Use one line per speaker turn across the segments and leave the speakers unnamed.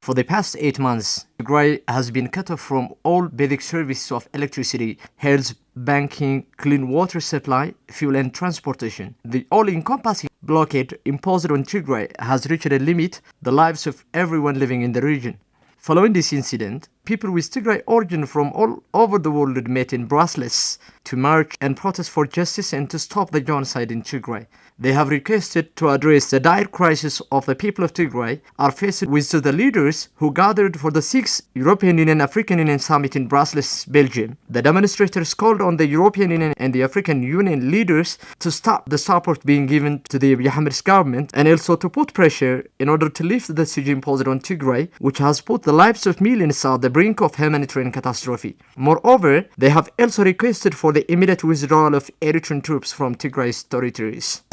For the past 8 months, Tigray has been cut off from all basic services of electricity, health, banking, clean water supply, fuel and transportation. The all-encompassing blockade imposed on Tigray has reached a limit the lives of everyone living in the region. Following this incident, people with Tigray origin from all over the world met in Brussels to march and protest for justice and to stop the genocide in Tigray. They have requested to address the dire crisis of the people of Tigray are faced with the leaders who gathered for the 6th European Union-African Union Summit in Brussels, Belgium. The demonstrators called on the European Union and the African Union leaders to stop the support being given to the Abiy Ahmed's government and also to put pressure in order to lift the decision imposed on Tigray, which has put the lives of millions at the brink of humanitarian catastrophe. Moreover, they have also requested for the immediate withdrawal of Eritrean troops from Tigray's territories.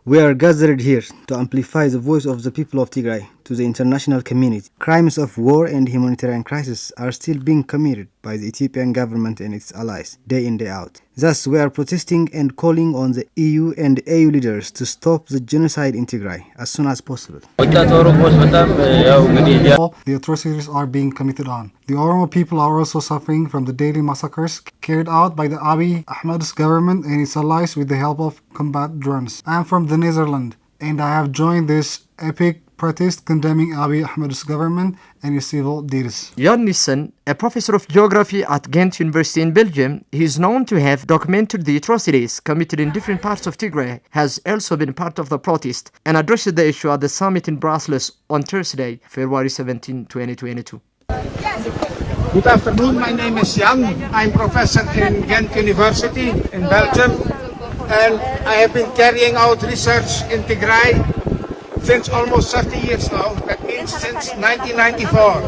We are gathered here to amplify the voice of the people of Tigray to the international community. Crimes of war and humanitarian crisis are still being committed by the Ethiopian government and its allies, day in, day out. Thus, we are protesting and calling on the EU and AU leaders to stop the genocide in Tigray as soon as possible.
The atrocities are being committed on. The Oromo people are also suffering from the daily massacres carried out by the Abiy Ahmed's government and its allies with the help of combat drones. I am from the Netherlands and I have joined this epic protest condemning Abiy Ahmed's government and its civil deeds.
Jan Nissen, a professor of geography at Ghent University in Belgium, he is known to have documented the atrocities committed in different parts of Tigray, has also been part of the protest and addressed the issue at the summit in Brussels on Thursday, February 17, 2022.
Good afternoon, my name is Jan. I'm professor in Ghent University in Belgium and I have been carrying out research in Tigray since almost 30 years now, that means since 1994.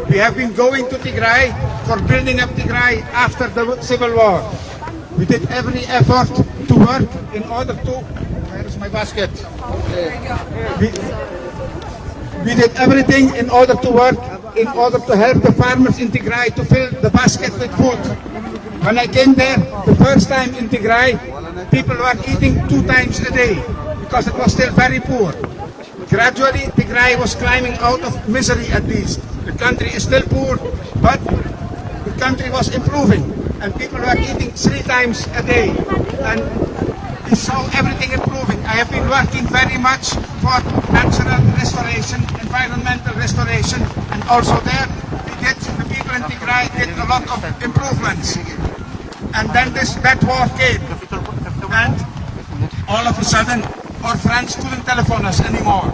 We have been going to Tigray for building up Tigray after the civil war. We did every effort to work in order to... Where is my basket? We did everything in order to work, in order to help the farmers in Tigray to fill the basket with food. When I came there, the first time in Tigray, people were eating 2 times a day, because it was still very poor. Gradually, Tigray was climbing out of misery at least. The country is still poor, but the country was improving, and people were eating 3 times a day. And we saw everything improving. I have been working very much for natural restoration, environmental restoration, and also there, the people in Tigray did a lot of improvements. And then that war came, and all of a sudden, our friends couldn't telephone us anymore.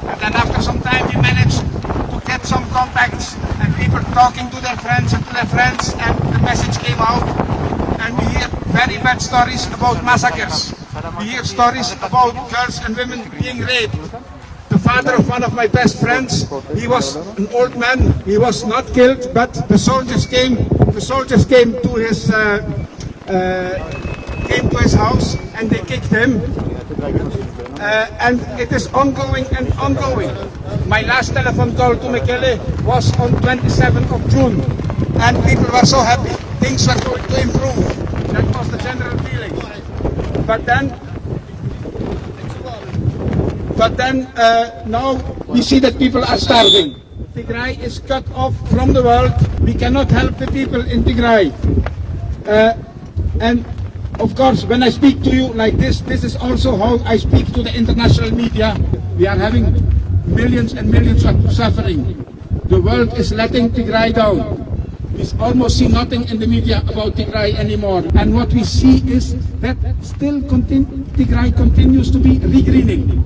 And then after some time we managed to get some contacts and people talking to their friends and the message came out and we hear very bad stories about massacres. We hear stories about girls and women being raped. The father of one of my best friends, he was an old man, he was not killed, but the soldiers came to his house and they kicked him. And it is ongoing and ongoing. My last telephone call to Mekele was on 27th of June. And people were so happy. Things were going to improve. That was the general feeling. But then now we see that people are starving. Tigray is cut off from the world. We cannot help the people in Tigray. And of course, when I speak to you like this is also how I speak to the international media. We are having millions and millions of suffering. The world is letting Tigray down. We almost see nothing in the media about Tigray anymore. And what we see is that still Tigray continues to be regreening.